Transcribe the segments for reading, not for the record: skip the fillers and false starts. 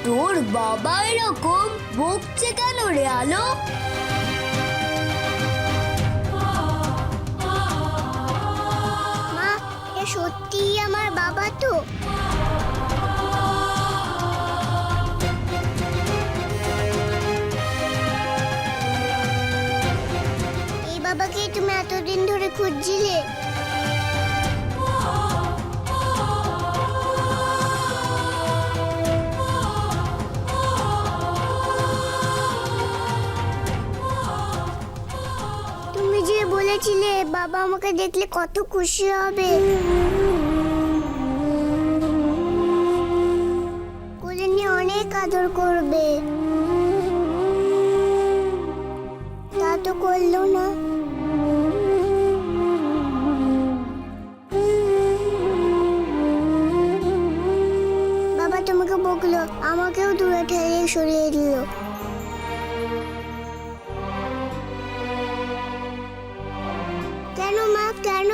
তোর বাবা এরকম বকছে কেন রে আলো? মা, এ সত্যিই আমার বাবা তো? এই বাবাকে তুমি এতদিন ধরে খুঁজছিলে? তুমি যে বলেছিলে বাবা আমাকে দেখলে কত খুশি হবে, কোলে নিয়ে অনেক আদর করবে, তা তো করলো না। বাবা তোমাকে বকলো, আমাকেও দূরে ঠেলে সরিয়ে দিল। কেন মা, কেন?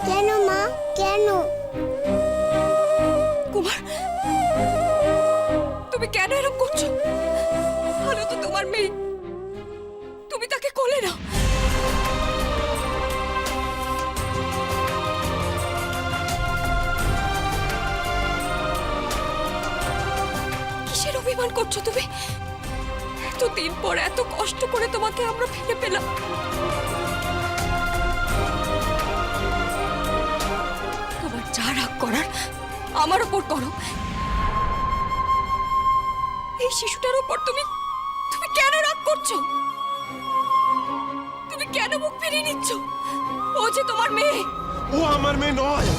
কেন মা, কেন? কুমার, তুমি কেন এরকম করছো? আলো তো তোমার মেয়ে, তুমি তাকে কোলে নাও। কিসের অভিমান করছো তুমি? এতদিন পর এত কষ্ট করে তোমাকে আমরা ফিরে পেলাম। তোমার যা রাগ করার আমার উপর করো। এই শিশুটার উপর তুমি তুমি কেন রাগ করছো? তুমি কেন মুখ ফিরিয়ে নিচ্ছ? ও যে তোমার মেয়ে। ও আমার মেয়ে নয়।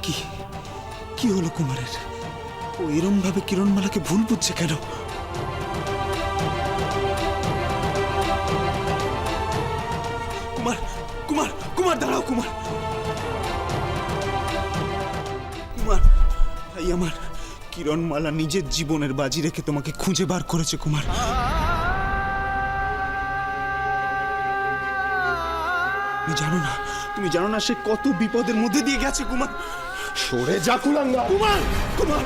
কি কি হলো কুমারের? ও এরম ভাবে কিরণমালাকে ভুল বুঝছে কেন? কুমার, কুমার, কুমার দাঁড়াও কুমার। কুমার ভাই আমার, কিরণমালা নিজের জীবনের বাজি রেখে তোমাকে খুঁজে বার করেছে কুমার। তুমি জানো না সে কত বিপদের মধ্যে দিয়ে গেছে কুমার। সরে যা কুলাঙ্গা। কুমার, কুমার